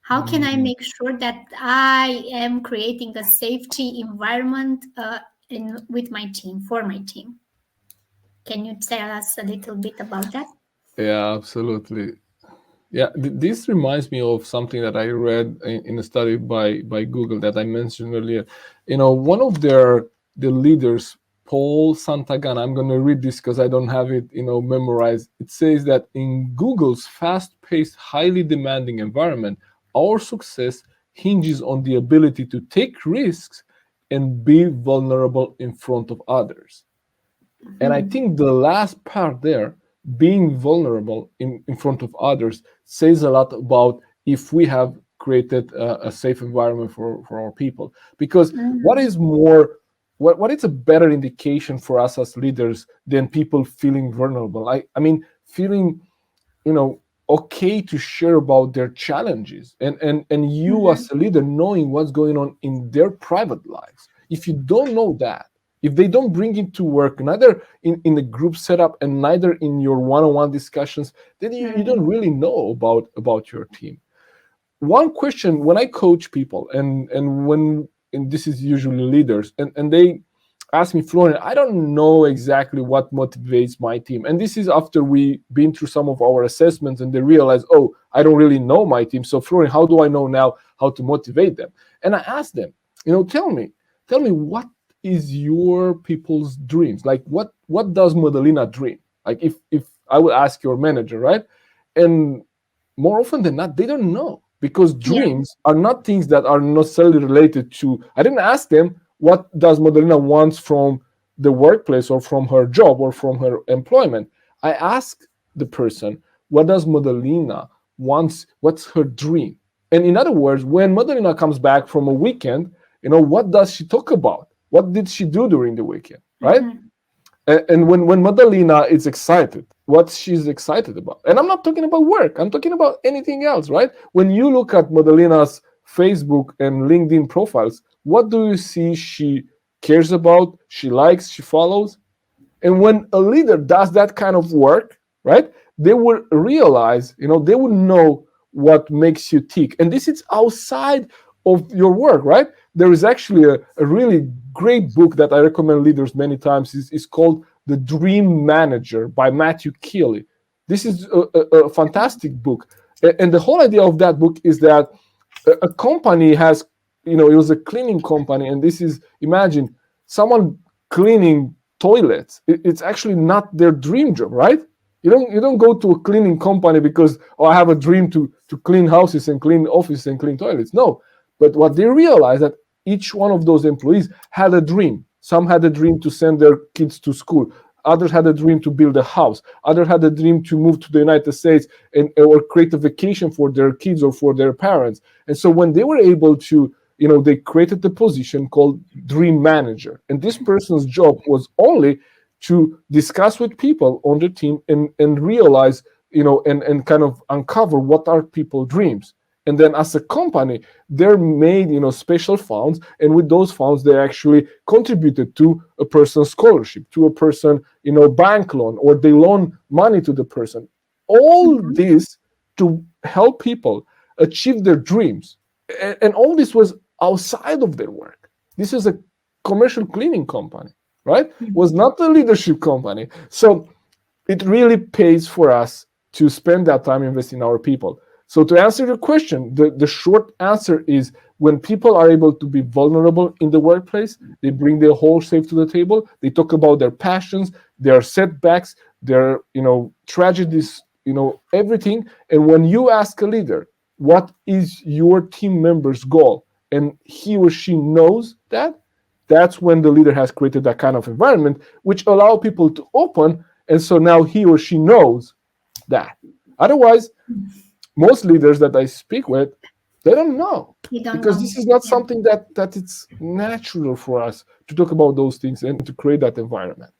How can I make sure that I am creating a safety environment with my team, for my team? Can you tell us a little bit about that? Yeah, absolutely. Yeah, this reminds me of something that I read in a study by Google that I mentioned earlier. One of the leaders, Paul Santagan. I'm going to read this because I don't have it, memorized. It says that in Google's fast-paced, highly demanding environment, our success hinges on the ability to take risks and be vulnerable in front of others. And I Mhm. think the last part there, being vulnerable in front of others, says a lot about if we have created a safe environment for our people. Because what Mhm. is more, what is a better indication for us as leaders than people feeling vulnerable? I mean, feeling, you know, okay to share about their challenges, and you Mhm. as a leader knowing what's going on in their private lives. If you don't know that, if they don't bring it to work, neither in the group setup and neither in your one-on-one discussions, then you don't Mhm. really know about your team. One question when I coach people, and when, and this is usually leaders, and they ask me, Florin, I don't know exactly what motivates my team. And this is after we been through some of our assessments and they realize, oh, I don't really know my team. So Florin, how do I know now how to motivate them? And I ask them, tell me what is your people's dreams? Like what does Madalina dream? Like if I would ask your manager, right? And more often than not, they don't know, because Yeah. dreams are not things that are necessarily related to. I didn't ask them what does Madalina wants from the workplace or from her job or from her employment. I asked the person, what does Madalina wants? What's her dream? And in other words, when Madalina comes back from a weekend, what does she talk about? What did she do during the weekend, right? Mhm. And when Madalina is excited, what she's excited about. And I'm not talking about work, I'm talking about anything else, right? When you look at Madalina's Facebook and LinkedIn profiles, what do you see she cares about, she likes, she follows? And when a leader does that kind of work, right, they will realize, they will know what makes you tick. And this is outside of your work, right? There is actually a really great book that I recommend leaders many times. Is called The Dream Manager by Matthew Keeley. This is a fantastic book. And the whole idea of that book is that a company has, it was a cleaning company, and this is, imagine someone cleaning toilets. It's actually not their dream job, right? You don't go to a cleaning company because, oh, I have a dream to clean houses and clean offices and clean toilets. No, but what they realized that each one of those employees had a dream. Some had a dream to send their kids to school. Others had a dream to build a house. Others had a dream to move to the United States and or create a vacation for their kids or for their parents. And so when they were able to, they created the position called dream manager. And this person's job was only to discuss with people on the team and realize, and kind of uncover what are people's dreams. And then as a company, they're made, special funds. And with those funds, they actually contributed to a person's scholarship, to a person, bank loan, or they loan money to the person. All Mhm. this to help people achieve their dreams. And all this was outside of their work. This is a commercial cleaning company, right? Was Mhm. not a leadership company. So it really pays for us to spend that time investing in our people. So to answer your question, the short answer is when people are able to be vulnerable in the workplace, they bring their whole self to the table. They talk about their passions, their setbacks, their tragedies, everything. And when you ask a leader, what is your team member's goal, and he or she knows that, that's when the leader has created that kind of environment, which allow people to open. And so now he or she knows that. Otherwise, most leaders that I speak with, they don't know, You don't because know. this is not Yeah. something that it's natural for us to talk about those things and to create that environment.